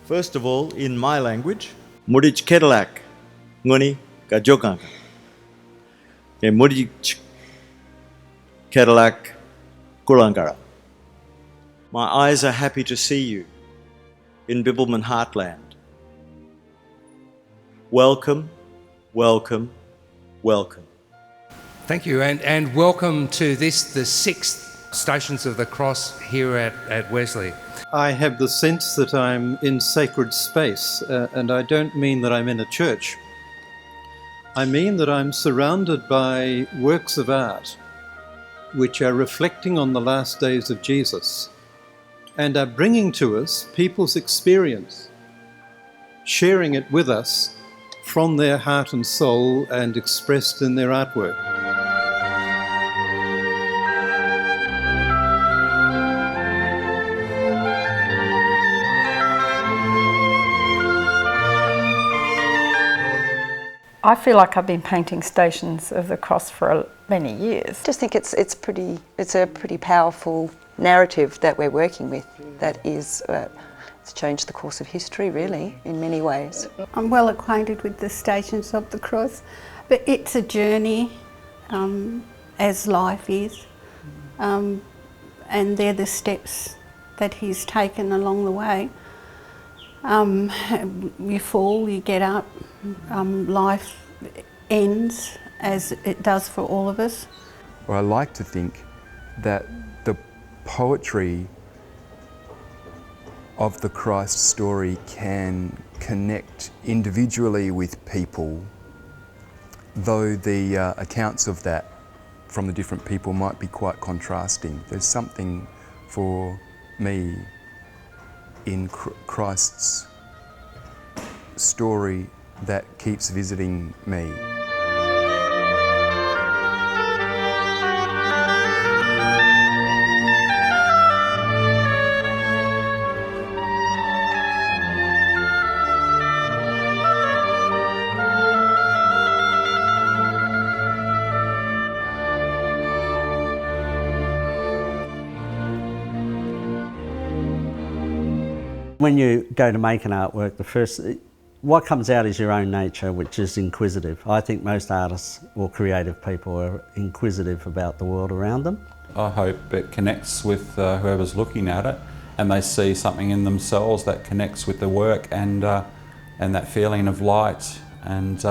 First of all, in my language, Mudich Cadillac, Ngoni Gajogang. Mudich Cadillac Kulangara. My eyes are happy to see you in Bibbulmun Heartland. Welcome, welcome, welcome. Thank you, and welcome to this, the 6th Stations of the Cross here at Wesley. I have the sense that I'm in sacred space, and I don't mean that I'm in a church. I mean that I'm surrounded by works of art which are reflecting on the last days of Jesus and are bringing to us people's experience, sharing it with us from their heart and soul and expressed in their artwork. I feel like I've been painting Stations of the Cross for many years. I just think it's a pretty powerful narrative that we're working with that is it's changed the course of history really in many ways. I'm well acquainted with the Stations of the Cross, but it's a journey as life is, and they're the steps that he's taken along the way. You fall, you get up, life ends as it does for all of us. Well, I like to think that the poetry of the Christ story can connect individually with people, though the accounts of that from the different people might be quite contrasting. There's something for me in Christ's story that keeps visiting me. When you go to make an artwork, what comes out is your own nature, which is inquisitive. I think most artists or creative people are inquisitive about the world around them. I hope it connects with whoever's looking at it and they see something in themselves that connects with the work and that feeling of light, and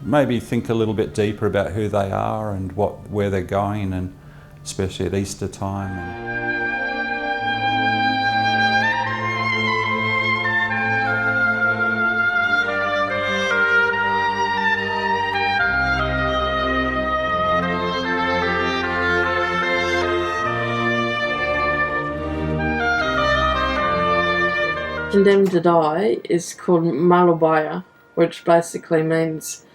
maybe think a little bit deeper about who they are and where they're going, and especially at Easter time. Condemned to die is called malubaya, which basically means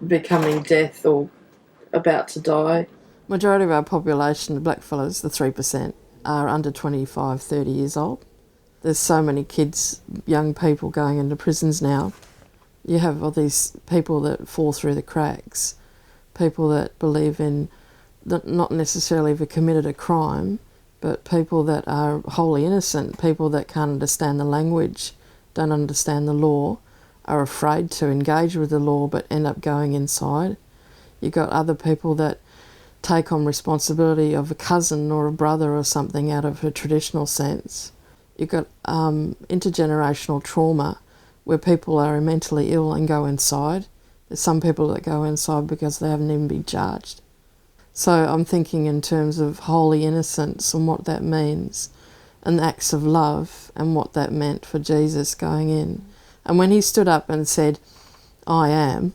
becoming death or about to die. Majority of our population, the blackfellas, the 3%, are under 25, 30 years old. There's so many kids, young people going into prisons now. You have all these people that fall through the cracks, people that believe in, that not necessarily have committed a crime, but people that are wholly innocent, people that can't understand the language, don't understand the law, are afraid to engage with the law but end up going inside. You've got other people that take on responsibility of a cousin or a brother or something out of a traditional sense. You've got intergenerational trauma where people are mentally ill and go inside. There's some people that go inside because they haven't even been charged. So I'm thinking in terms of holy innocence and what that means, and acts of love and what that meant for Jesus going in. And when he stood up and said, "I am,"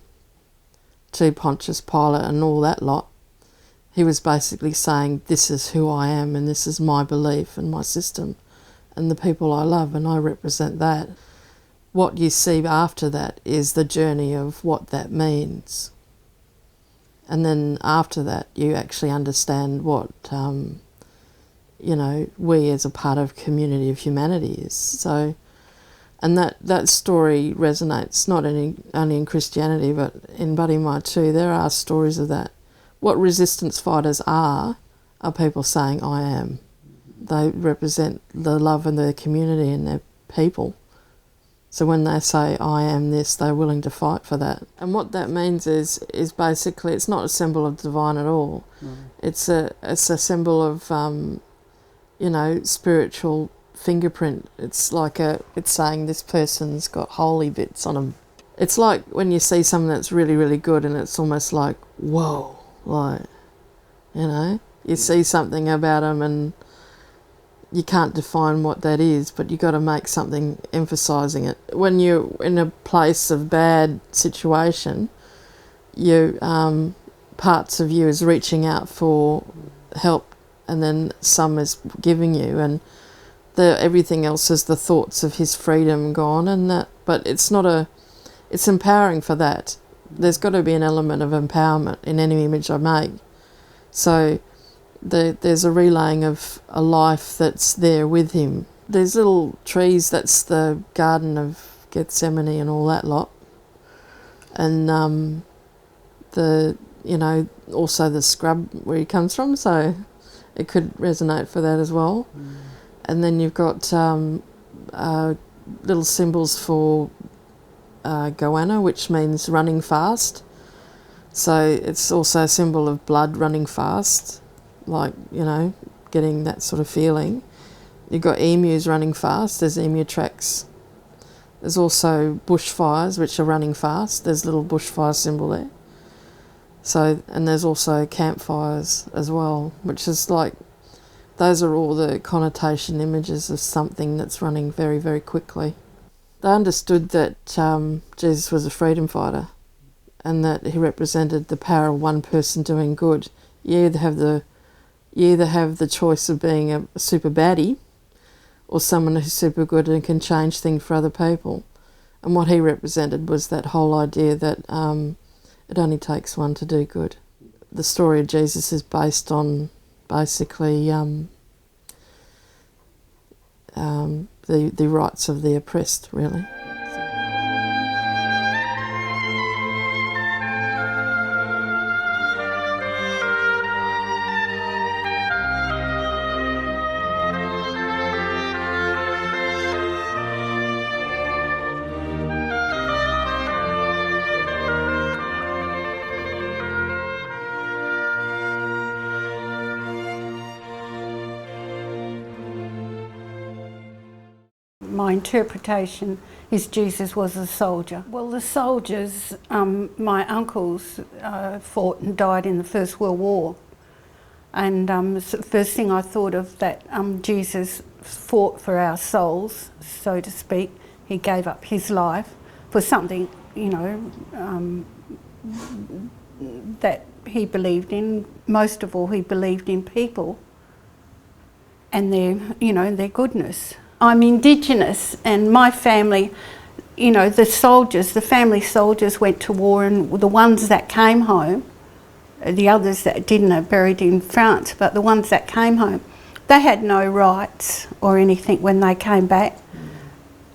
to Pontius Pilate and all that lot, he was basically saying, this is who I am and this is my belief and my system and the people I love, and I represent that. What you see after that is the journey of what that means. And then after that, you actually understand what, we as a part of community of humanity is. So, and that story resonates not only in Christianity, but in Buddy Mai too. There are stories of that. What resistance fighters are people saying, I am. They represent the love in their community and their people. So when they say, I am this, they're willing to fight for that. And what that means is basically, it's not a symbol of divine at all. It's a symbol of, you know, spiritual fingerprint. It's like it's saying this person's got holy bits on them. It's like when you see something that's really, really good and it's almost like, whoa, like, you know, you see something about them and you can't define what that is, but you got to make something emphasising it. When you're in a place of bad situation, you parts of you is reaching out for help, and then some is giving you, and everything else is the thoughts of his freedom gone, and that. But it's not it's empowering for that. There's got to be an element of empowerment in any image I make. So there's a relaying of a life that's there with him. There's little trees, that's the Garden of Gethsemane and all that lot. And you know, also the scrub where he comes from, so it could resonate for that as well. And then you've got little symbols for goanna, which means running fast. So it's also a symbol of blood running fast, like, you know, getting that sort of feeling. You've got emus running fast, there's emu tracks. There's also bushfires, which are running fast. There's a little bushfire symbol there. So, and there's also campfires as well, which is like, those are all the connotation images of something that's running very, very quickly. They understood that Jesus was a freedom fighter and that he represented the power of one person doing good. You either have the choice of being a super baddie or someone who's super good and can change things for other people. And what he represented was that whole idea that it only takes one to do good. The story of Jesus is based on basically the rights of the oppressed, really. My interpretation is Jesus was a soldier. Well, the soldiers, my uncles fought and died in the First World War. And the first thing I thought of that Jesus fought for our souls, so to speak. He gave up his life for something, you know, that he believed in. Most of all, he believed in people and their, you know, their goodness. I'm Indigenous, and my family, you know, the soldiers, the family soldiers went to war, and the ones that came home, the others that didn't are buried in France, but the ones that came home, they had no rights or anything when they came back.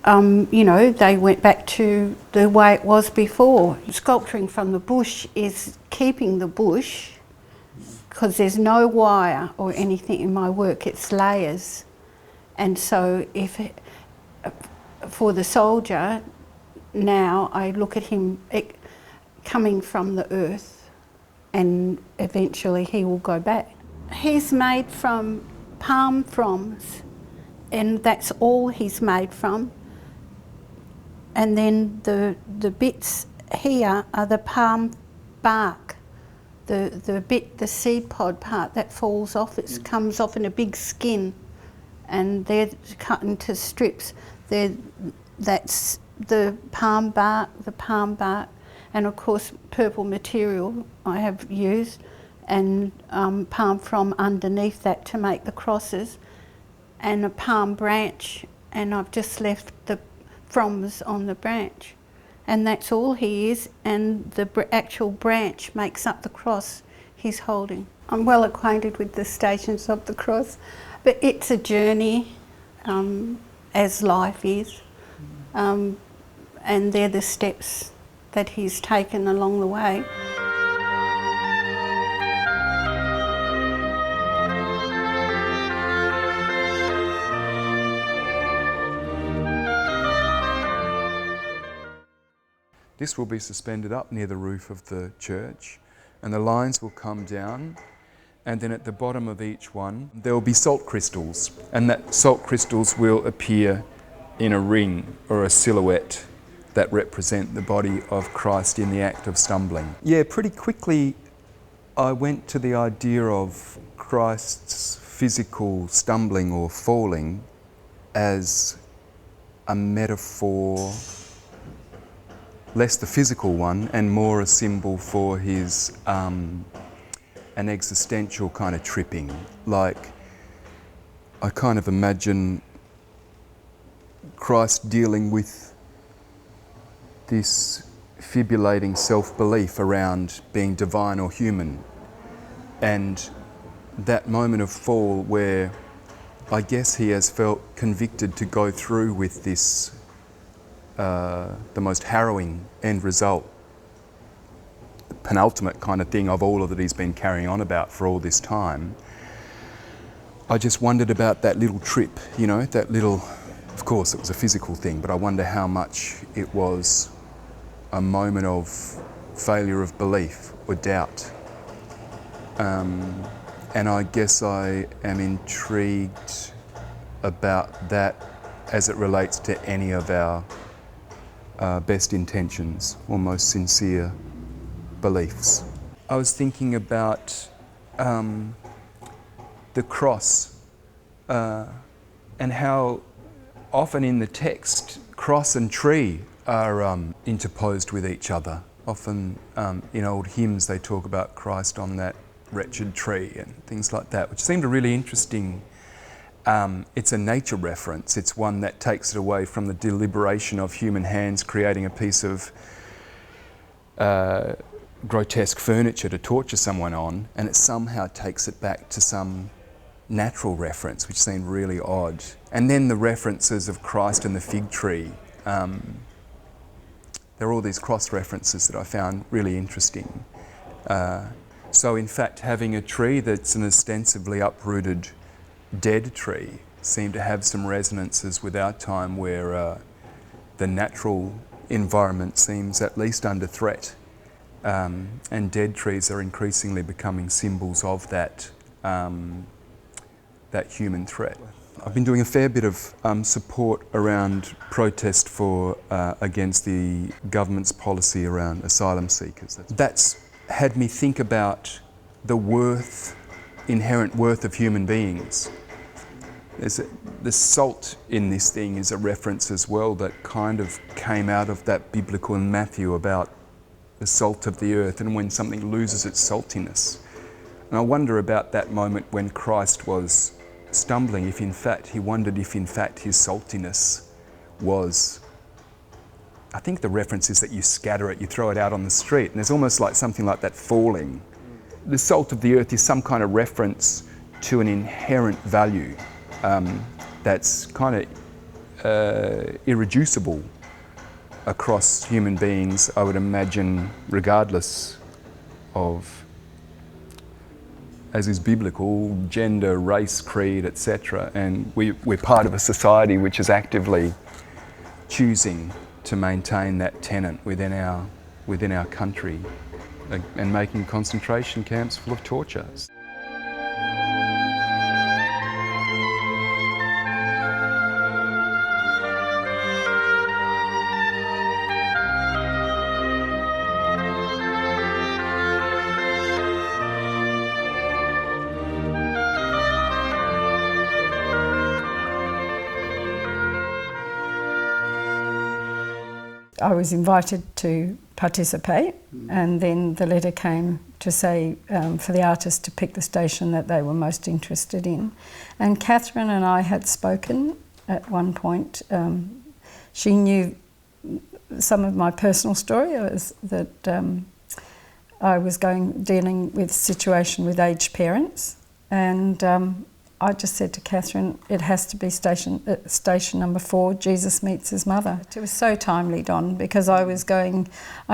You know, they went back to the way it was before. Sculpturing from the bush is keeping the bush, because there's no wire or anything in my work, it's layers. And so for the soldier, now I look at him coming from the earth, and eventually he will go back. He's made from palm fronds, and that's all he's made from. And then the bits here are the palm bark, the seed pod part that falls off. It comes off in a big skin, and they're cut into strips. That's the palm bark, and of course purple material I have used, and palm frond underneath that to make the crosses, and a palm branch, and I've just left the fronds on the branch. And that's all he is, and the actual branch makes up the cross he's holding. I'm well acquainted with the Stations of the Cross, but it's a journey, as life is, and they're the steps that he's taken along the way. This will be suspended up near the roof of the church, and the lines will come down, and then at the bottom of each one there will be salt crystals, and that salt crystals will appear in a ring or a silhouette that represent the body of Christ in the act of stumbling. Yeah, pretty quickly I went to the idea of Christ's physical stumbling or falling as a metaphor, less the physical one and more a symbol for his an existential kind of tripping. Like, I kind of imagine Christ dealing with this fibrillating self-belief around being divine or human, and that moment of fall where I guess he has felt convicted to go through with this, the most harrowing end result, the penultimate kind of thing of all of that he's been carrying on about for all this time. I just wondered about that little trip, you know, that little, of course it was a physical thing, but I wonder how much it was a moment of failure of belief or doubt. And I guess I am intrigued about that as it relates to any of our best intentions or most sincere beliefs. I was thinking about the cross and how often in the text cross and tree are interposed with each other. Often in old hymns they talk about Christ on that wretched tree and things like that, which seemed a really interesting, it's a nature reference. It's one that takes it away from the deliberation of human hands creating a piece of grotesque furniture to torture someone on, and it somehow takes it back to some natural reference, which seemed really odd. And then the references of Christ and the fig tree. There are all these cross references that I found really interesting. So in fact, having a tree that's an ostensibly uprooted dead tree seemed to have some resonances with our time where the natural environment seems at least under threat. And dead trees are increasingly becoming symbols of that, that human threat. I've been doing a fair bit of support around protest for against the government's policy around asylum seekers. That's had me think about the worth, inherent worth of human beings. The salt in this thing is a reference as well that kind of came out of that biblical in Matthew about the salt of the earth and when something loses its saltiness. And I wonder about that moment when Christ was stumbling, if in fact, he wondered if in fact his saltiness was, I think the reference is that you scatter it, you throw it out on the street, and there's almost like something like that falling. The salt of the earth is some kind of reference to an inherent value that's kind of irreducible across human beings, I would imagine, regardless of, as is biblical, gender, race, creed, etc. And we're part of a society which is actively choosing to maintain that tenet within our country and making concentration camps full of torture. I was invited to participate, and then the letter came to say for the artists to pick the station that they were most interested in. And Catherine and I had spoken at one point. She knew some of my personal story, that I was dealing with a situation with aged parents, and I just said to Catherine, it has to be station number 4, Jesus Meets His Mother. It was so timely, Don, because I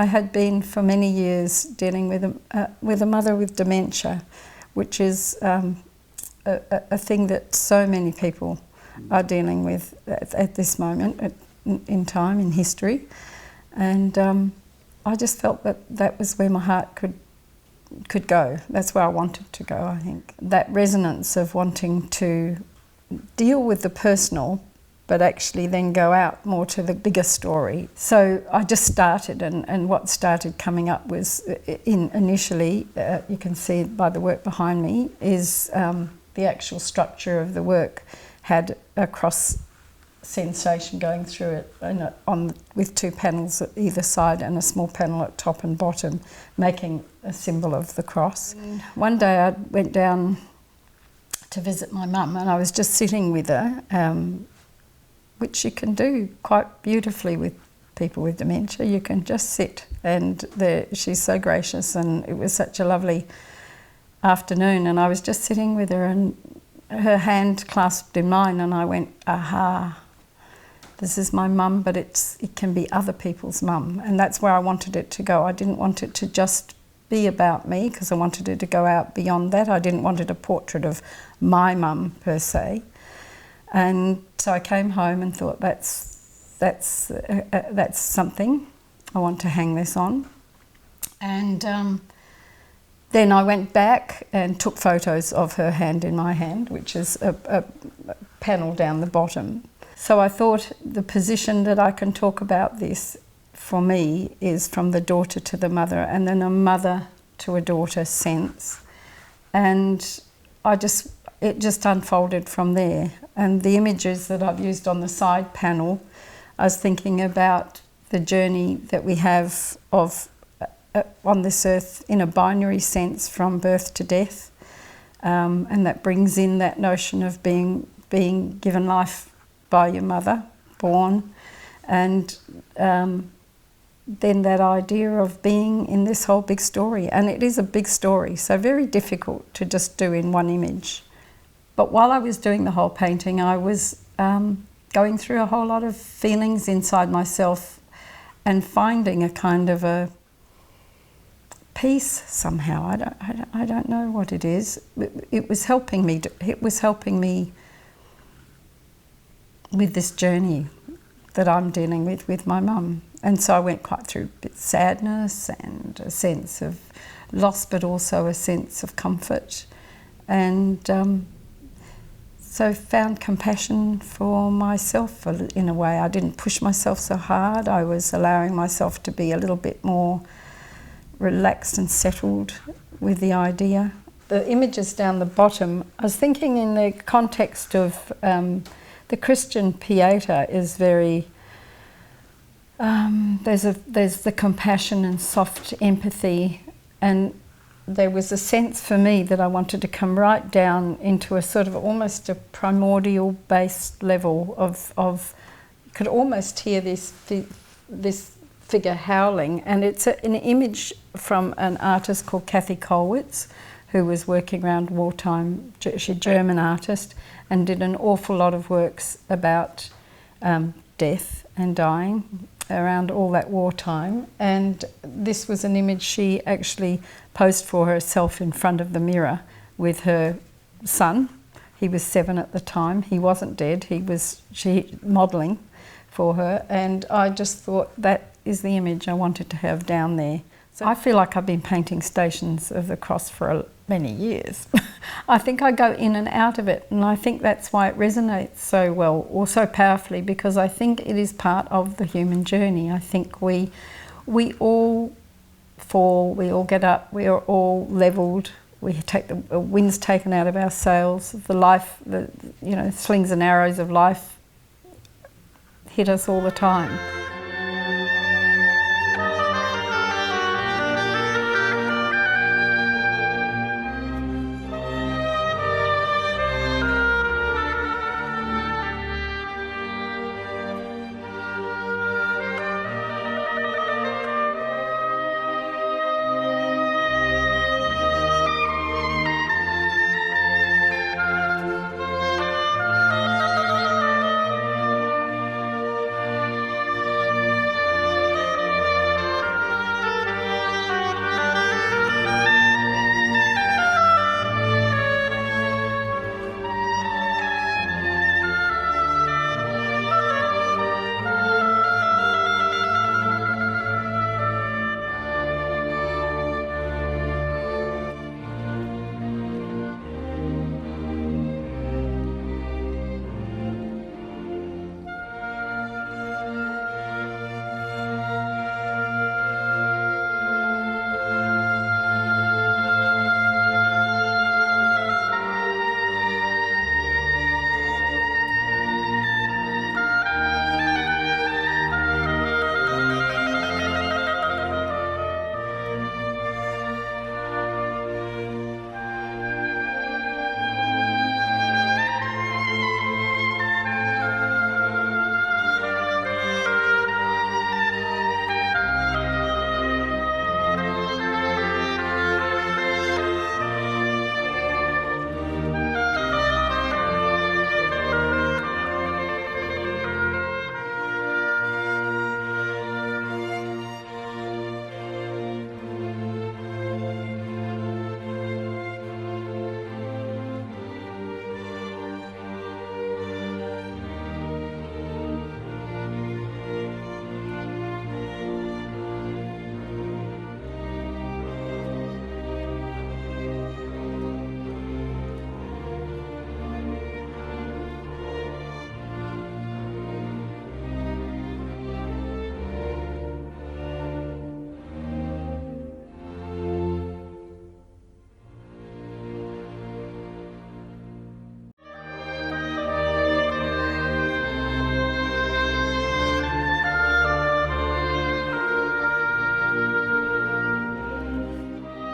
had been for many years dealing with a mother with dementia, which is a thing that so many people are dealing with at this moment in time, in history. And I just felt that that was where my heart could go. That's where I wanted to go, I think. That resonance of wanting to deal with the personal, but actually then go out more to the bigger story. So I just started, and what started coming up was, initially, you can see by the work behind me, is the actual structure of the work had a cross sensation going through it with 2 panels at either side and a small panel at top and bottom, making a symbol of the cross. One day I went down to visit my mum, and I was just sitting with her, which you can do quite beautifully with people with dementia. You can just sit, and she's so gracious, and it was such a lovely afternoon, and I was just sitting with her, and her hand clasped in mine, and I went, aha, this is my mum, but it can be other people's mum, and that's where I wanted it to go. I didn't want it to just be about me, because I wanted it to go out beyond that. I didn't want it a portrait of my mum per se. And so I came home and thought, that's something. I want to hang this on. And then I went back and took photos of her hand in my hand, which is a panel down the bottom. So I thought the position that I can talk about this for me is from the daughter to the mother, and then a mother to a daughter sense. And it just unfolded from there. And the images that I've used on the side panel, I was thinking about the journey that we have of on this earth in a binary sense from birth to death, and that brings in that notion of being given life by your mother, born, and then that idea of being in this whole big story. And it is a big story, so very difficult to just do in one image. But while I was doing the whole painting, I was going through a whole lot of feelings inside myself and finding a kind of a peace somehow. I don't know what it is. It was helping me. It was helping me with this journey that I'm dealing with my mum. And so I went quite through a bit of sadness and a sense of loss, but also a sense of comfort. And so found compassion for myself in a way. I didn't push myself so hard. I was allowing myself to be a little bit more relaxed and settled with the idea. The images down the bottom, I was thinking in the context of the Christian Pieta is very, there's the compassion and soft empathy, and there was a sense for me that I wanted to come right down into a sort of almost a primordial based level of you could almost hear this figure howling, and it's an image from an artist called Kathy Kollwitz, who was working around wartime. She's a German artist and did an awful lot of works about death and dying around all that wartime. And this was an image she actually posed for herself in front of the mirror with her son. He was 7 at the time. He wasn't dead. She modelling for her, and I just thought that is the image I wanted to have down there. So I feel like I've been painting Stations of the Cross for many years. I think I go in and out of it, and I think that's why it resonates so well or so powerfully, because I think it is part of the human journey. I think we all fall, we all get up, we are all levelled, we take the wind's taken out of our sails, the slings and arrows of life hit us all the time.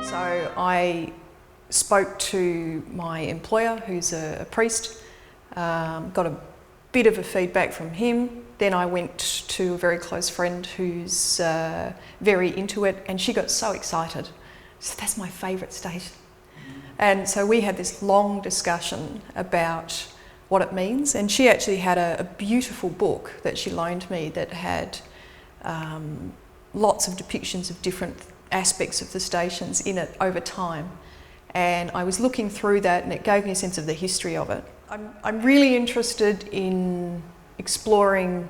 So I spoke to my employer, who's a priest, got a bit of a feedback from him. Then I went to a very close friend who's very into it, and she got so excited. So that's my favourite station. And so we had this long discussion about what it means, and she actually had a beautiful book that she loaned me that had lots of depictions of different aspects of the stations in it over time. And I was looking through that, and it gave me a sense of the history of it. I'm really interested in exploring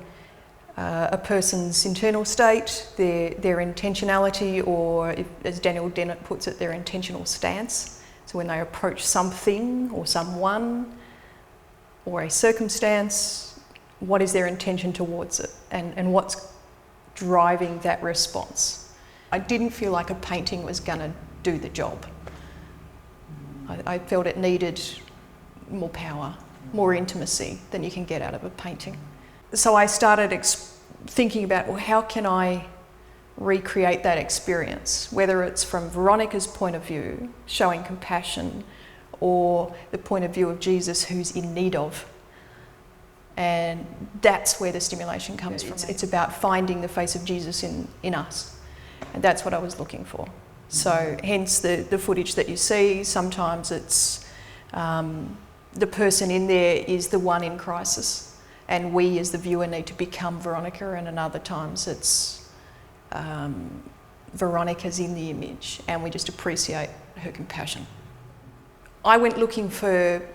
a person's internal state, their intentionality, or if, as Daniel Dennett puts it, their intentional stance. So when they approach something or someone or a circumstance, what is their intention towards it, and what's driving that response. I didn't feel like a painting was going to do the job. I felt it needed more power, more intimacy than you can get out of a painting. So I started thinking about, well, how can I recreate that experience, whether it's from Veronica's point of view, showing compassion, or the point of view of Jesus who's in need of. And that's where the stimulation comes from. It's about finding the face of Jesus in us. And that's what I was looking for. So hence the footage that you see. Sometimes it's the person in there is the one in crisis, and we as the viewer need to become Veronica, and in other times it's Veronica's in the image and we just appreciate her compassion. I went looking for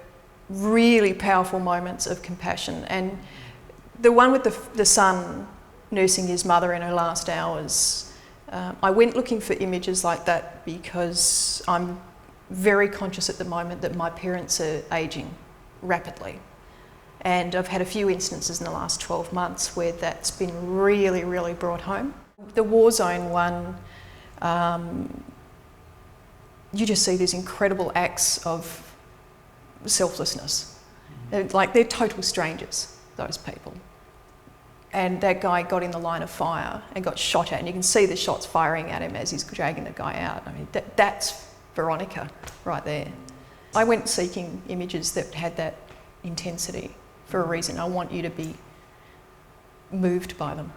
really powerful moments of compassion, and the one with the son nursing his mother in her last hours, I went looking for images like that because I'm very conscious at the moment that my parents are ageing rapidly, and I've had a few instances in the last 12 months where that's been really, really brought home. The war zone one, you just see these incredible acts of selflessness. They're total strangers, those people. And that guy got in the line of fire and got shot at, and you can see the shots firing at him as he's dragging the guy out. I mean, that's Veronica right there. I went seeking images that had that intensity for a reason. I want you to be moved by them.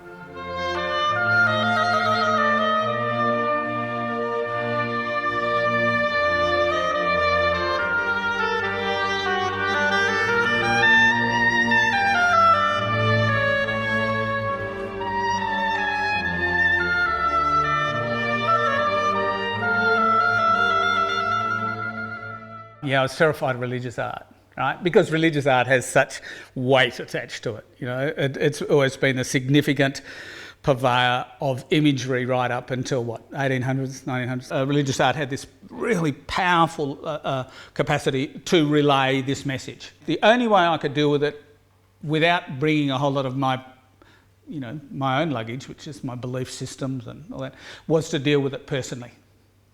Yeah, I was terrified of religious art, right? Because religious art has such weight attached to it. You know, it's always been a significant purveyor of imagery right up until, 1800s, 1900s. Religious art had this really powerful capacity to relay this message. The only way I could deal with it without bringing a whole lot of my own luggage, which is my belief systems and all that, was to deal with it personally,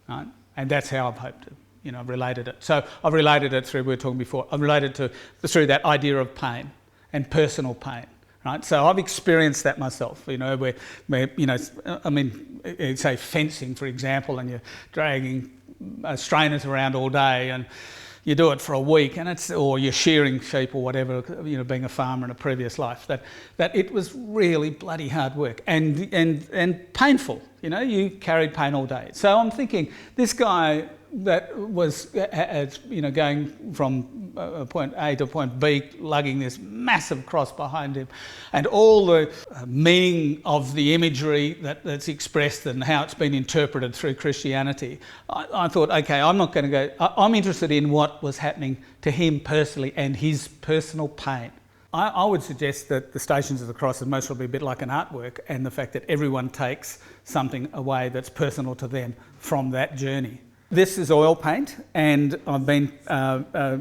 right? And that's how I've hoped to. I've related it. So I've related it through, we were talking before, I've related it through that idea of pain and personal pain, right? So I've experienced that myself, where say fencing, for example, and you're dragging strainers around all day and you do it for a week, or you're shearing sheep or whatever, being a farmer in a previous life, that it was really bloody hard work and painful. You carried pain all day. So I'm thinking, this guy that was, going from point A to point B, lugging this massive cross behind him, and all the meaning of the imagery that's expressed and how it's been interpreted through Christianity, I thought, okay, I'm not going to go. I'm interested in what was happening to him personally and his personal pain. I would suggest that the Stations of the Cross is most probably a bit like an artwork, and the fact that everyone takes something away that's personal to them from that journey. This is oil paint, and I've been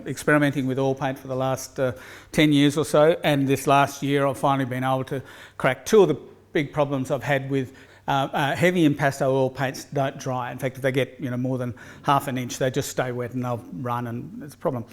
experimenting with oil paint for the last 10 years or so, and this last year I've finally been able to crack two of the big problems I've had with Heavy impasto oil paints don't dry. In fact, if they get more than half an inch, they just stay wet and they'll run, and it's a problem.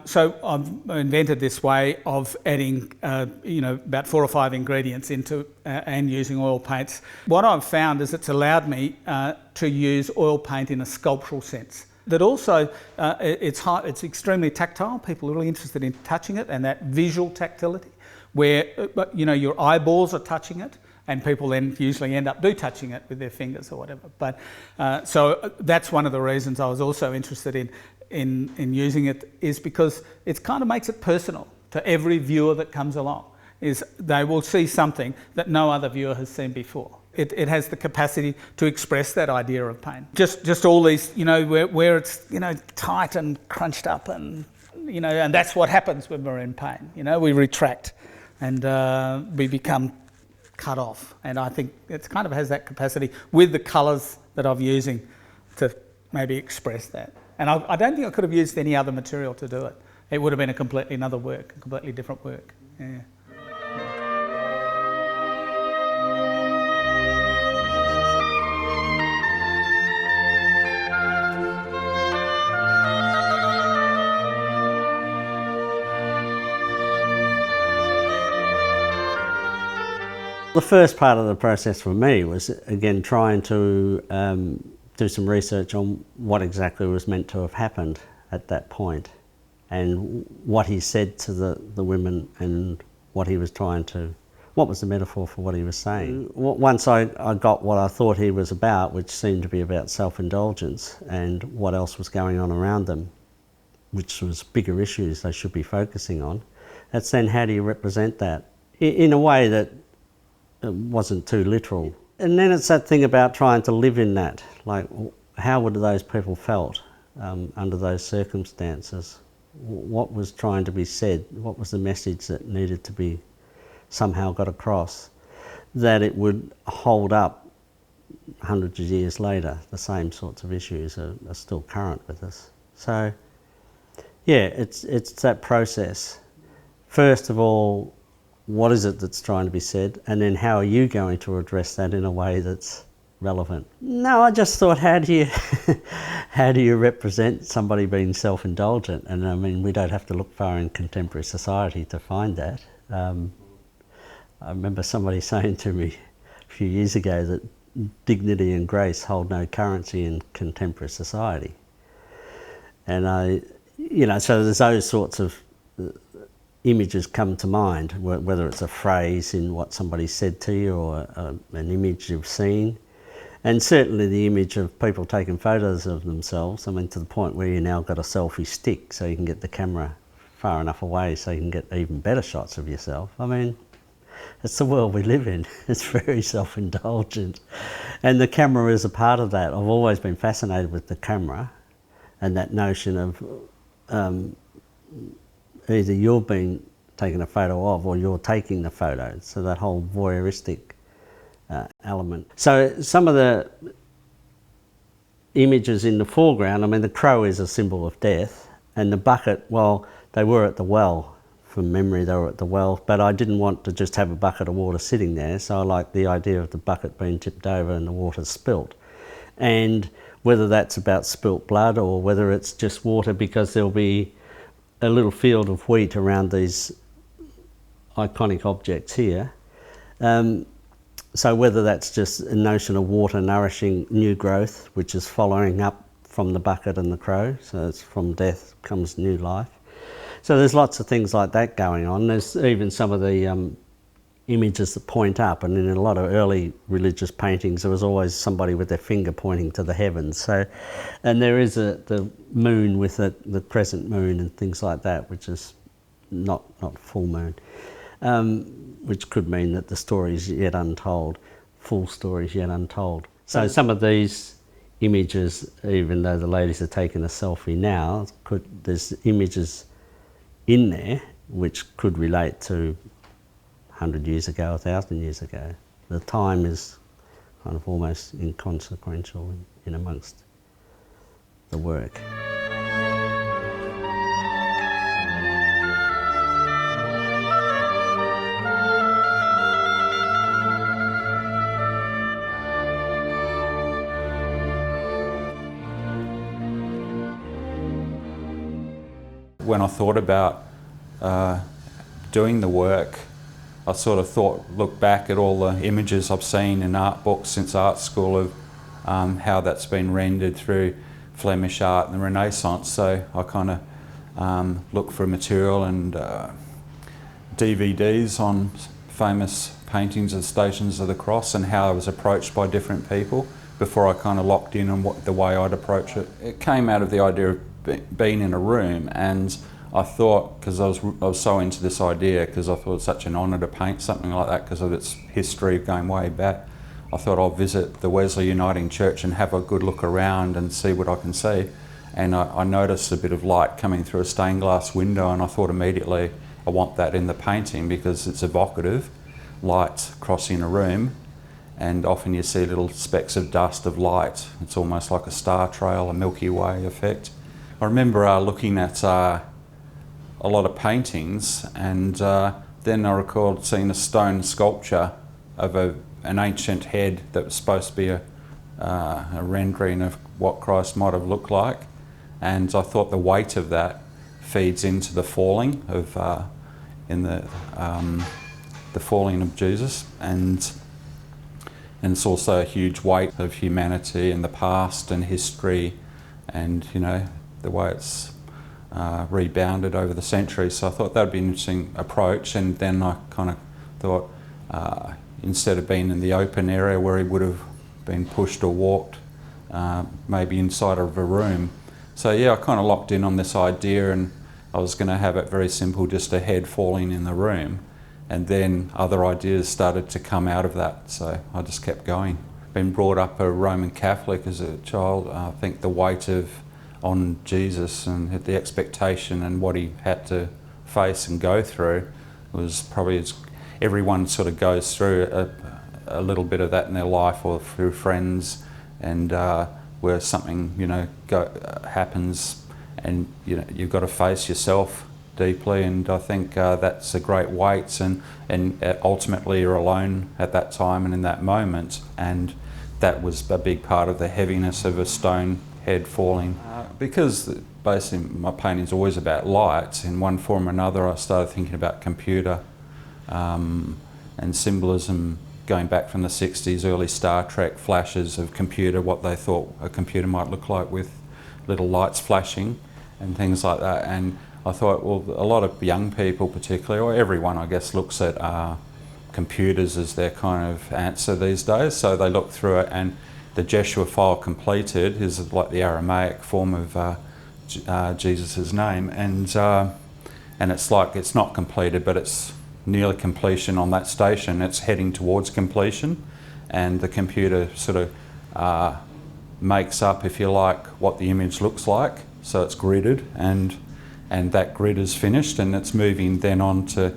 So I've invented this way of adding about 4 or 5 ingredients into and using oil paints. What I've found is it's allowed me to use oil paint in a sculptural sense. That also, it's extremely tactile. People are really interested in touching it, and that visual tactility, where your eyeballs are touching it, and people then usually end up touching it with their fingers or whatever. But so that's one of the reasons I was also interested in using it, is because it kind of makes it personal to every viewer that comes along. Is they will see something that no other viewer has seen before. It has the capacity to express that idea of pain. Just all these, where it's tight and crunched up, and and that's what happens when we're in pain. We retract, and we become cut off. And I think it kind of has that capacity with the colours that I'm using to maybe express that. And I don't think I could have used any other material to do it. It would have been a completely different work. Yeah. The first part of the process for me was, again, trying to do some research on what exactly was meant to have happened at that point, and what he said to the women, and what was the metaphor for what he was saying. Once I got what I thought he was about, which seemed to be about self-indulgence and what else was going on around them, which was bigger issues they should be focusing on, that's then how do you represent that in a way that it wasn't too literal. And then it's that thing about trying to live in that, like how would those people felt under those circumstances? What was trying to be said? What was the message that needed to be somehow got across, that it would hold up hundreds of years later? The same sorts of issues are still current with us. So yeah, it's that process. First of all, what is it that's trying to be said, and then how are you going to address that in a way that's relevant? No, I just thought, how do you represent somebody being self-indulgent? And I mean, we don't have to look far in contemporary society to find that. I remember somebody saying to me a few years ago that dignity and grace hold no currency in contemporary society. And so there's those sorts of images come to mind, whether it's a phrase in what somebody said to you, or an image you've seen. And certainly the image of people taking photos of themselves, I mean, to the point where you now got a selfie stick so you can get the camera far enough away so you can get even better shots of yourself. I mean, it's the world we live in. It's very self-indulgent. And the camera is a part of that. I've always been fascinated with the camera and that notion of either you're being taken a photo of or you're taking the photo. So that whole voyeuristic element. So some of the images in the foreground, I mean, the crow is a symbol of death, and the bucket, well, they were at the well. From memory, they were at the well, but I didn't want to just have a bucket of water sitting there, so I liked the idea of the bucket being tipped over and the water spilt. And whether that's about spilt blood or whether it's just water, because there'll be a little field of wheat around these iconic objects here. So whether that's just a notion of water nourishing new growth, which is following up from the bucket and the crow, so it's from death comes new life. So there's lots of things like that going on. There's even some of the images that point up, and in a lot of early religious paintings there was always somebody with their finger pointing to the heavens. So, and there is the moon with the crescent moon and things like that, which is not full moon, which could mean that the story is yet untold, full story is yet untold. So some of these images, even though the ladies are taking a selfie now, there's images in there which could relate to 100 years ago, 1,000 years ago. The time is kind of almost inconsequential in amongst the work. When I thought about doing the work, I sort of looked back at all the images I've seen in art books since art school of how that's been rendered through Flemish art and the Renaissance. So I kind of looked for material and DVDs on famous paintings of Stations of the Cross and how I was approached by different people before I kind of locked in on the way I'd approach it. It came out of the idea of being in a room, and I thought, because I was so into this idea, because I thought it's such an honour to paint something like that because of its history going way back, I thought I'll visit the Wesley Uniting Church and have a good look around and see what I can see. And I noticed a bit of light coming through a stained glass window, and I thought immediately, I want that in the painting because it's evocative, light crossing a room, and often you see little specks of dust of light. It's almost like a star trail, a Milky Way effect. I remember looking at a lot of paintings, and then I recalled seeing a stone sculpture of an ancient head that was supposed to be a rendering of what Christ might have looked like, and I thought the weight of that feeds into the falling of the falling of Jesus, and it's also a huge weight of humanity in the past and history, and you know the way it's rebounded over the centuries. So I thought that would be an interesting approach, and then I kind of thought instead of being in the open area where he would have been pushed or walked, maybe inside of a room. So yeah, I kind of locked in on this idea, and I was going to have it very simple, just a head falling in the room, and then other ideas started to come out of that, so I just kept going. Been brought up a Roman Catholic as a child. I think the weight on Jesus and the expectation and what he had to face and go through was probably, as everyone sort of goes through a little bit of that in their life or through friends, and where something happens, and you've got to face yourself deeply, and I think that's a great weight, and ultimately you're alone at that time and in that moment, and that was a big part of the heaviness of a stone head falling. Because basically my painting's always about light in one form or another, I started thinking about computer and symbolism going back from the 60s, early Star Trek flashes of computer, what they thought a computer might look like with little lights flashing and things like that. And I thought, well, a lot of young people particularly, or everyone I guess, looks at computers as their kind of answer these days. So they look through it, and the Jeshua file completed is like the Aramaic form of Jesus' name, and it's like it's not completed, but it's nearly completion on that station. It's heading towards completion, and the computer sort of makes up, if you like, what the image looks like. So it's gridded, and that grid is finished, and it's moving then on to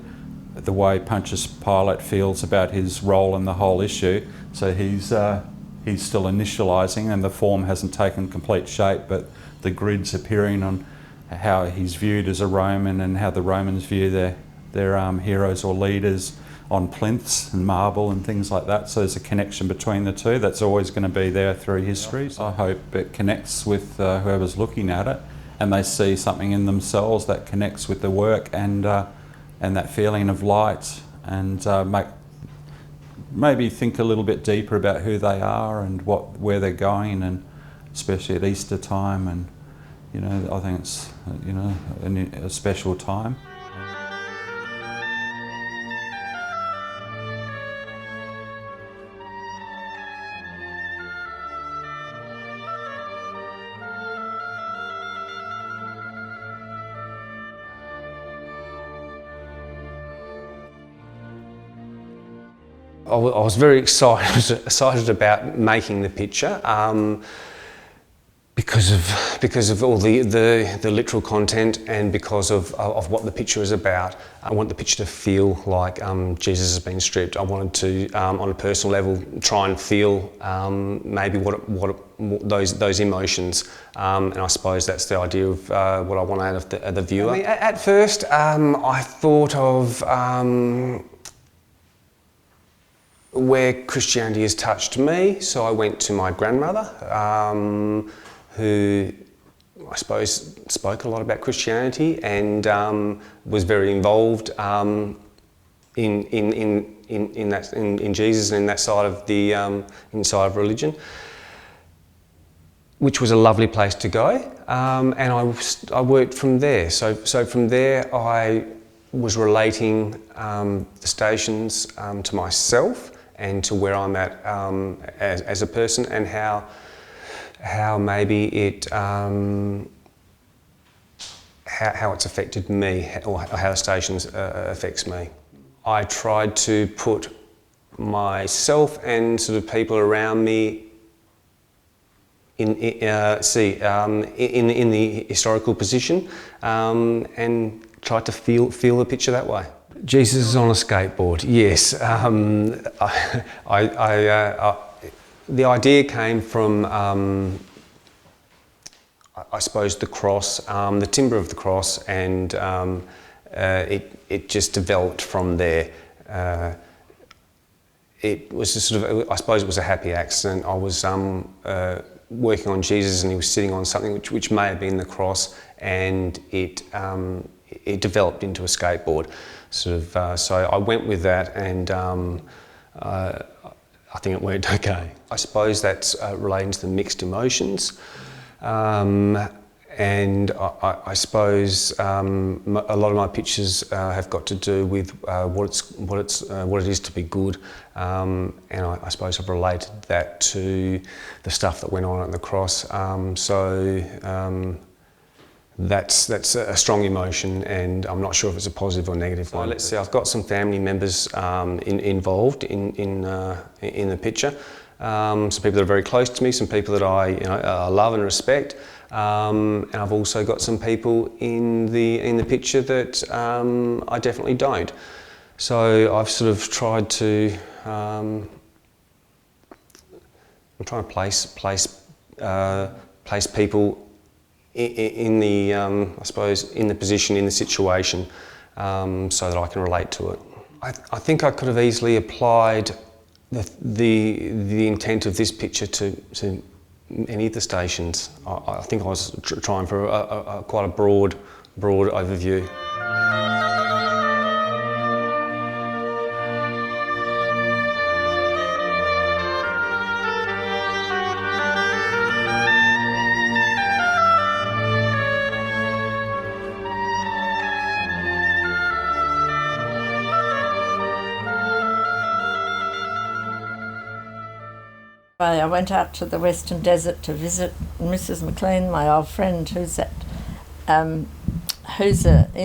the way Pontius Pilate feels about his role in the whole issue. So he's still initialising, and the form hasn't taken complete shape, but the grid's appearing on how he's viewed as a Roman and how the Romans view their heroes or leaders on plinths and marble and things like that. So there's a connection between the two that's always going to be there through history. So I hope it connects with whoever's looking at it, and they see something in themselves that connects with the work and that feeling of light, and maybe think a little bit deeper about who they are and where they're going, and especially at Easter time, and I think it's a special time. I was very excited about making the picture because of all the literal content, and because of what the picture is about. I want the picture to feel like Jesus has been stripped. I wanted to, on a personal level, try and feel maybe what those emotions, and I suppose that's the idea of what I want out of the viewer. I mean, at first, I thought of where Christianity has touched me. So I went to my grandmother, who I suppose, spoke a lot about Christianity and was very involved in Jesus and in that side of the inside of religion, which was a lovely place to go. And I worked from there. So from there, I was relating the stations to myself and to where I'm at as a person, and how maybe it how it's affected me, or how the stations affects me. I tried to put myself and sort of people around me in the historical position, and tried to feel the picture that way. Jesus is on a skateboard. Yes, the idea came from I suppose the cross, the timber of the cross, and it just developed from there. It was just sort of, I suppose it was a happy accident. I was working on Jesus and he was sitting on something which may have been the cross, and it developed into a skateboard. Sort of, so I went with that, and I think it worked okay. I suppose that's relating to the mixed emotions. And I suppose a lot of my pictures have got to do with what it is to be good, and I suppose I've related that to the stuff that went on at the cross. That's a strong emotion, and I'm not sure if it's a positive or negative one. Let's see, I've got some family members involved in the picture. Some people that are very close to me, some people that I love and respect, and I've also got some people in the picture that I definitely don't. So I've sort of tried to I'm trying to place people in the I suppose in the position, in the situation, so that I can relate to it. I think I could have easily applied the intent of this picture to any of the stations. I think I was trying for quite a broad overview. I went out to the Western Desert to visit Mrs. McLean, my old friend, who's in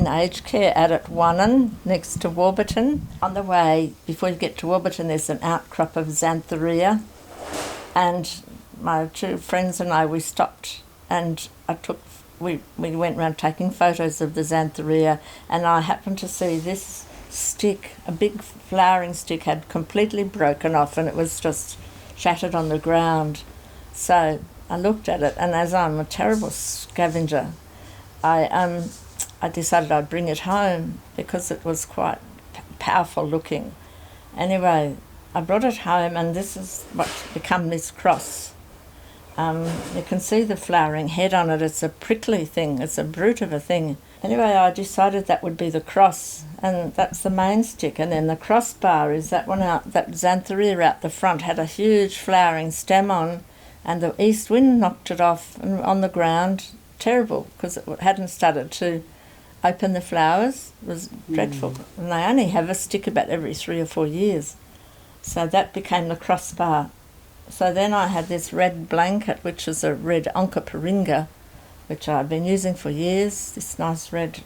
aged care out at Wannon, next to Warburton. On the way, before you get to Warburton, there's an outcrop of Xantheria, and my two friends and I, we stopped, and we went around taking photos of the Xantheria, and I happened to see this stick, a big flowering stick, had completely broken off, and it was just shattered on the ground. So I looked at it, and as I'm a terrible scavenger, I decided I'd bring it home because it was quite powerful looking. Anyway, I brought it home, and this is what's become this cross. You can see the flowering head on it. It's a prickly thing. It's a brute of a thing. Anyway, I decided that would be the cross, and that's the main stick. And then the crossbar is that one out, that Xantheria out the front had a huge flowering stem on, and the east wind knocked it off and on the ground. Terrible, because it hadn't started to open the flowers. It was dreadful. And they only have a stick about every 3 or 4 years. So that became the crossbar. So then I had this red blanket, which is a red oncoparinga, which I've been using for years, this nice red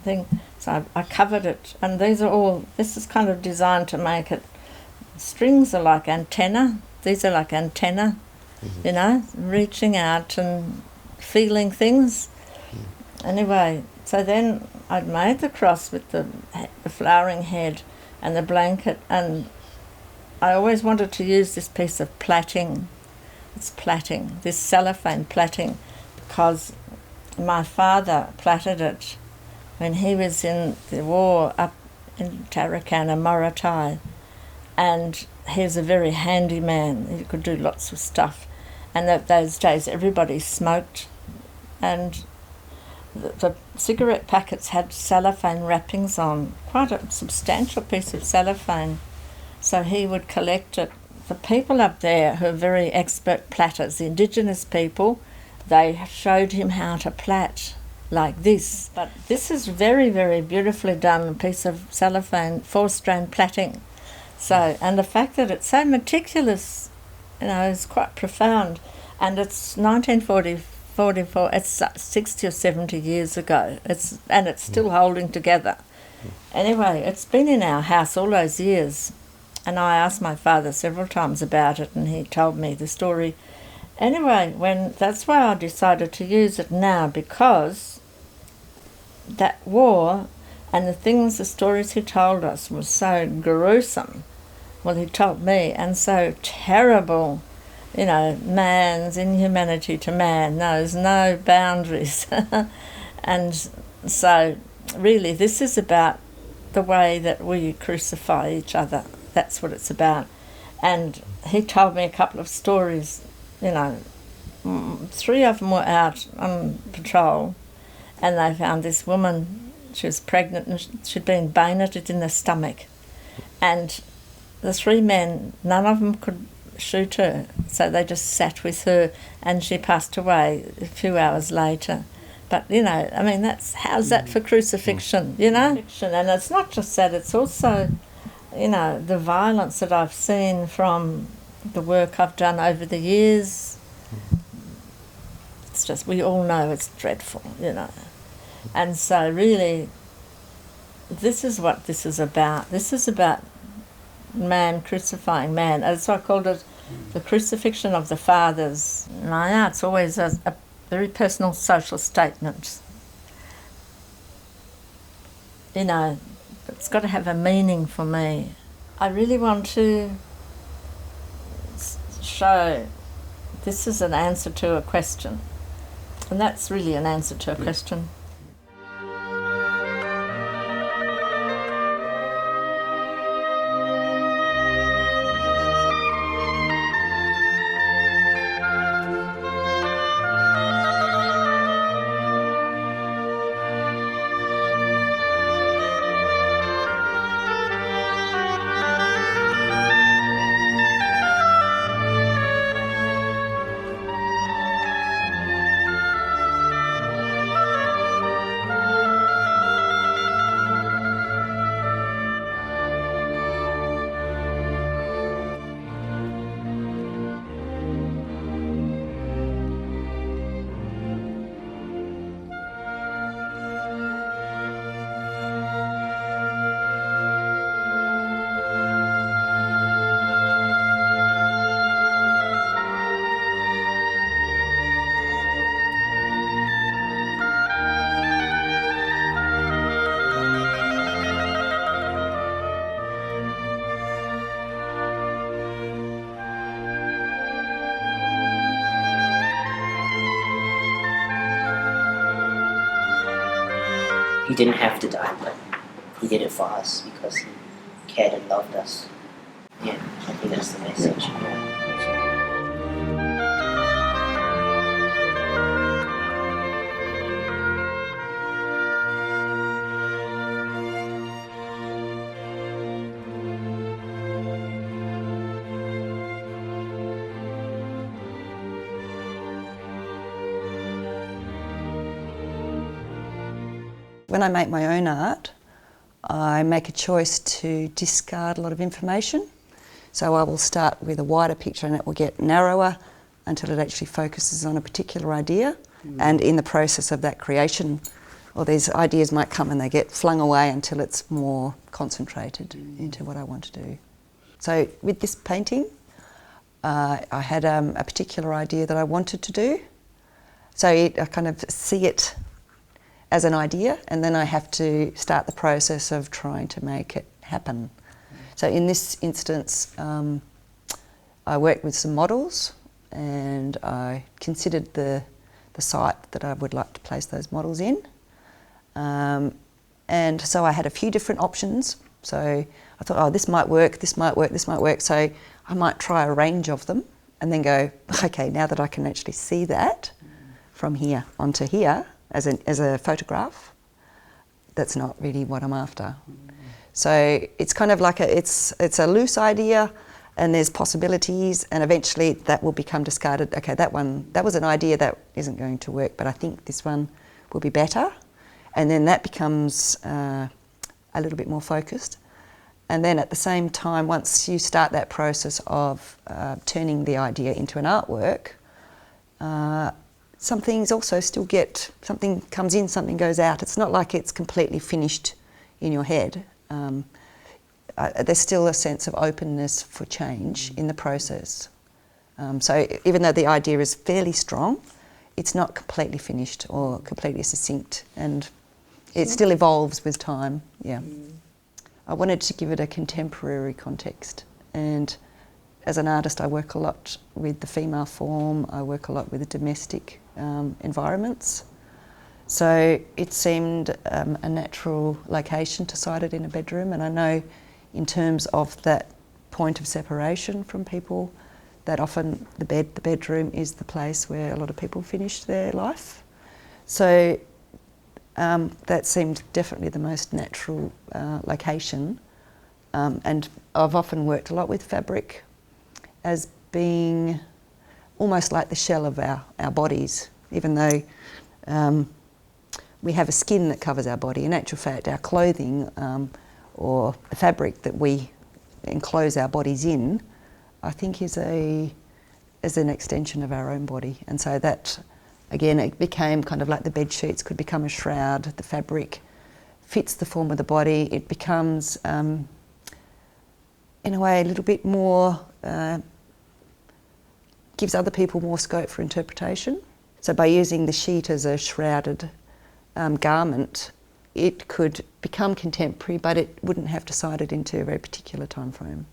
thing. So I covered it, and this is kind of designed to make it, strings are like antenna, these are like antenna, you know, reaching out and feeling things. Anyway, so then I'd made the cross with the flowering head and the blanket, and I always wanted to use this piece of plaiting. It's plaiting, this cellophane plaiting, because my father plaited it when he was in the war up in Tarakana, Morotai, and he was a very handy man. He could do lots of stuff, and those days everybody smoked and the cigarette packets had cellophane wrappings on, quite a substantial piece of cellophane. So he would collect it. The people up there who are very expert platters, the Indigenous people, they showed him how to plait like this. But this is very, very beautifully done, a piece of cellophane, 4-strand plaiting. So, and the fact that it's so meticulous, is quite profound. And it's 1944, it's 60 or 70 years ago. It's still holding together. Anyway, it's been in our house all those years. And I asked my father several times about it, and he told me the story. Anyway, that's why I decided to use it now, because that war and the stories he told us was so gruesome. Well, he told me, and so terrible. Man's inhumanity to man knows no boundaries. And so, really, this is about the way that we crucify each other. That's what it's about. And he told me a couple of stories, 3 of them were out on patrol, and they found this woman, she was pregnant and she'd been bayoneted in the stomach. And the 3 men, none of them could shoot her, so they just sat with her, and she passed away a few hours later. But, how's that for crucifixion, And it's not just that, it's also, the violence that I've seen from the work I've done over the years. It's just, we all know it's dreadful, And so really, this is what this is about. This is about man crucifying man. As I called it, the crucifixion of the fathers. My art's always a very personal social statement. It's got to have a meaning for me. I really want to show this is an answer to a question. And that's really an answer to a question. He didn't have to die, but he did it for us because he cared and loved us. Yeah, I think that's the message. When I make my own art, I make a choice to discard a lot of information. So I will start with a wider picture and it will get narrower until it actually focuses on a particular idea. And in the process of that creation, or these ideas might come and they get flung away until it's more concentrated into what I want to do. So with this painting, I had a particular idea that I wanted to do. So I kind of see it as an idea, and then I have to start the process of trying to make it happen. So in this instance, I worked with some models, and I considered the site that I would like to place those models in. And so I had a few different options. So I thought, oh, this might work, this might work, this might work. So I might try a range of them and then go, okay, now that I can actually see that, from here onto here as a photograph, that's not really what I'm after. So it's kind of like it's a loose idea, and there's possibilities, and eventually that will become discarded. Okay, that was an idea that isn't going to work, but I think this one will be better, and then that becomes a little bit more focused. And then at the same time, once you start that process of turning the idea into an artwork, some things also still something comes in, something goes out. It's not like it's completely finished in your head. There's still a sense of openness for change in the process. So even though the idea is fairly strong, it's not completely finished or completely succinct, and it still evolves with time. Yeah. I wanted to give it a contemporary context, and as an artist I work a lot with the female form, I work a lot with the domestic environments. So it seemed a natural location to site it in a bedroom, and I know in terms of that point of separation from people, that often the bedroom is the place where a lot of people finish their life. So that seemed definitely the most natural location. And I've often worked a lot with fabric as being almost like the shell of our bodies, even though we have a skin that covers our body. In actual fact, our clothing or the fabric that we enclose our bodies in, I think is an extension of our own body. And so that, again, it became kind of like the bed sheets could become a shroud. The fabric fits the form of the body. It becomes, in a way, a little bit more, gives other people more scope for interpretation. So by using the sheet as a shrouded garment, it could become contemporary, but it wouldn't have to cite it into a very particular time frame,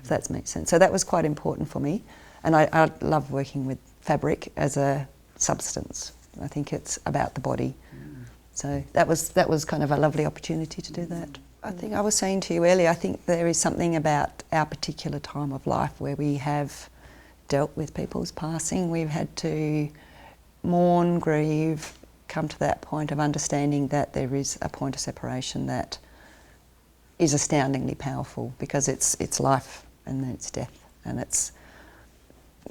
if that makes sense. So that was quite important for me, and I love working with fabric as a substance. I think it's about the body. So that was kind of a lovely opportunity to do that. I think I was saying to you earlier, I think there is something about our particular time of life where we have dealt with people's passing. We've had to mourn, grieve, come to that point of understanding that there is a point of separation that is astoundingly powerful, because it's life and then it's death, and it's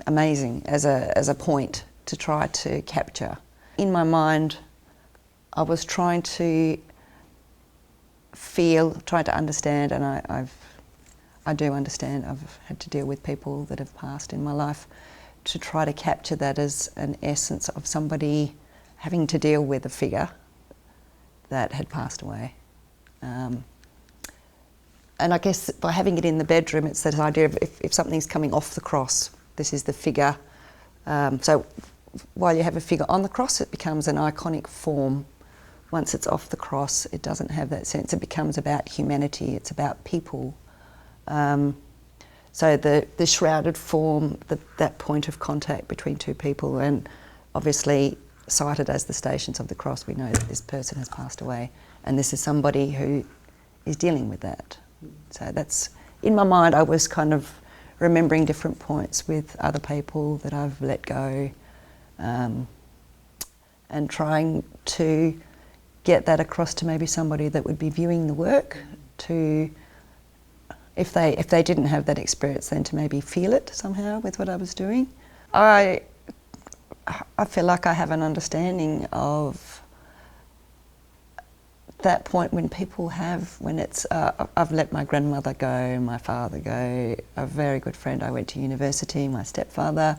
amazing as a point to try to capture. In my mind, I was trying to feel, trying to understand, and I do understand. I've had to deal with people that have passed in my life, to try to capture that as an essence of somebody having to deal with a figure that had passed away. And I guess by having it in the bedroom, it's that idea of if something's coming off the cross, this is the figure. So while you have a figure on the cross, it becomes an iconic form. Once it's off the cross, it doesn't have that sense. It becomes about humanity, it's about people. So the shrouded form, that point of contact between two people, and obviously cited as the Stations of the Cross, we know that this person has passed away, and this is somebody who is dealing with that. So that's, in my mind, I was kind of remembering different points with other people that I've let go, and trying to get that across to maybe somebody that would be viewing the work, to, if they didn't have that experience, then to maybe feel it somehow with what I was doing. I feel like I have an understanding of that point when people have, when it's, I've let my grandmother go, my father go, a very good friend I went to university, my stepfather,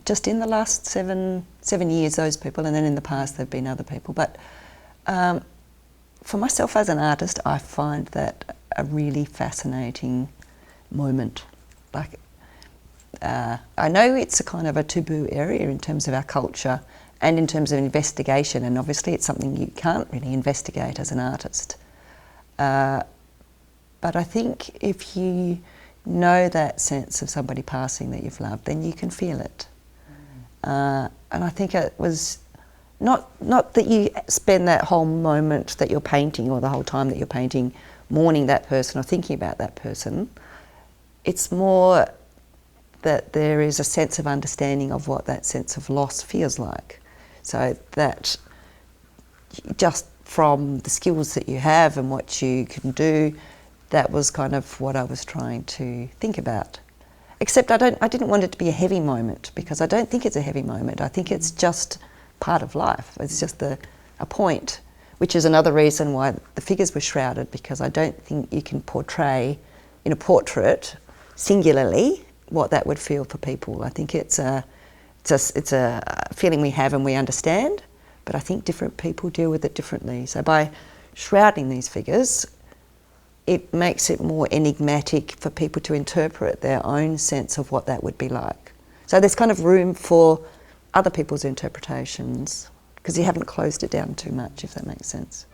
just in the last seven years, those people, and then in the past there've been other people. But for myself as an artist, I find that a really fascinating moment. Like, I know it's a kind of a taboo area in terms of our culture and in terms of investigation, and obviously it's something you can't really investigate as an artist. But I think if you know that sense of somebody passing that you've loved, then you can feel it. And I think it was not that you spend that whole moment that you're painting, or the whole time that you're painting, mourning that person or thinking about that person. It's more that there is a sense of understanding of what that sense of loss feels like. So that just from the skills that you have and what you can do, that was kind of what I was trying to think about. Except I didn't want it to be a heavy moment, because I don't think it's a heavy moment. I think it's just part of life. It's just a point, which is another reason why the figures were shrouded, because I don't think you can portray in a portrait singularly what that would feel for people. I think it's a feeling we have and we understand, but I think different people deal with it differently. So by shrouding these figures, it makes it more enigmatic for people to interpret their own sense of what that would be like. So there's kind of room for other people's interpretations, because you haven't closed it down too much, if that makes sense.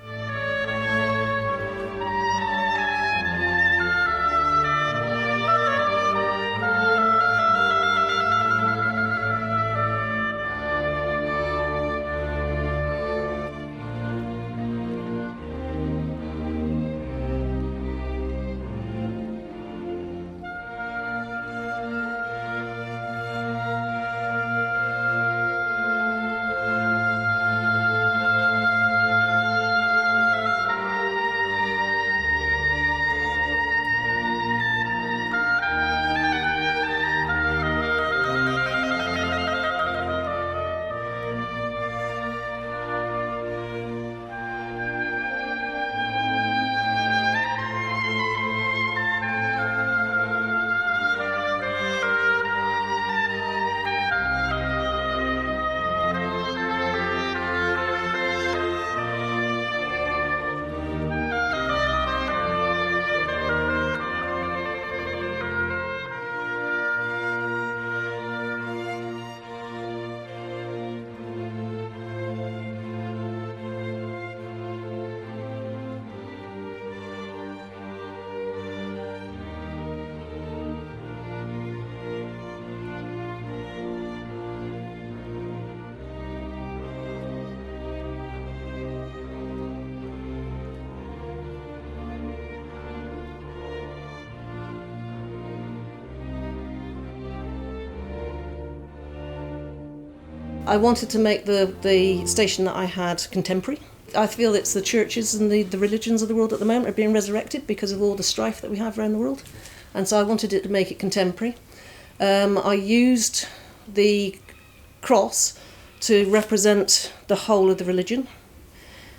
I wanted to make the station that I had contemporary. I feel it's the churches and the religions of the world at the moment are being resurrected because of all the strife that we have around the world. And so I wanted it to make it contemporary. I used the cross to represent the whole of the religion.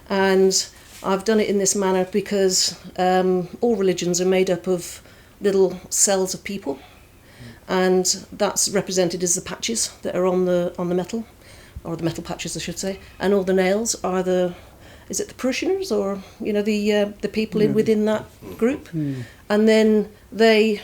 And I've done it in this manner because all religions are made up of little cells of people. And that's represented as the patches that are on the metal, or the metal patches I should say, and all the nails are the parishioners, or the people within that group, and then they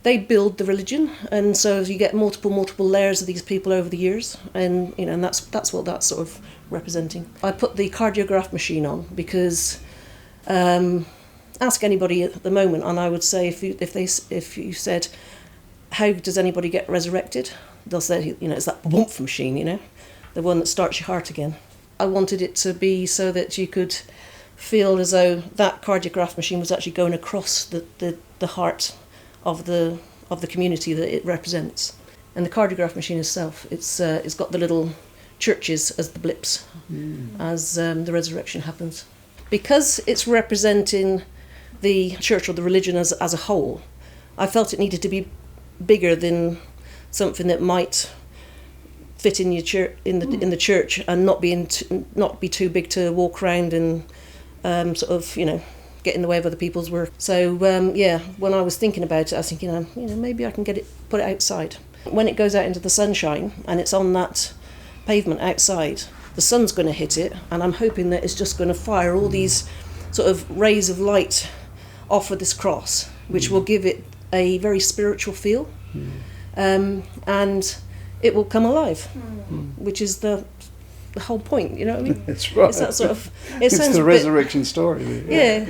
build the religion, and so you get multiple layers of these people over the years, and and that's what that's sort of representing. I put the cardiograph machine on because. Ask anybody at the moment, and I would say if you said, how does anybody get resurrected? They'll say, it's that whoomp machine, the one that starts your heart again. I wanted it to be so that you could feel as though that cardiograph machine was actually going across the heart of the community that it represents. And the cardiograph machine itself, it's got the little churches as the blips as the resurrection happens. Because it's representing the church or the religion as a whole, I felt it needed to be bigger than something that might fit in your church in the church, and not be too big to walk around and get in the way of other people's work. So when I was thinking about it, I was thinking, maybe I can put it outside. When it goes out into the sunshine and it's on that pavement outside, the sun's going to hit it, and I'm hoping that it's just going to fire all these sort of rays of light off of this cross, which will give it a very spiritual feel, and it will come alive, which is the whole point. You know what I mean? That's right. It's that sort of. It's the resurrection story. Yeah.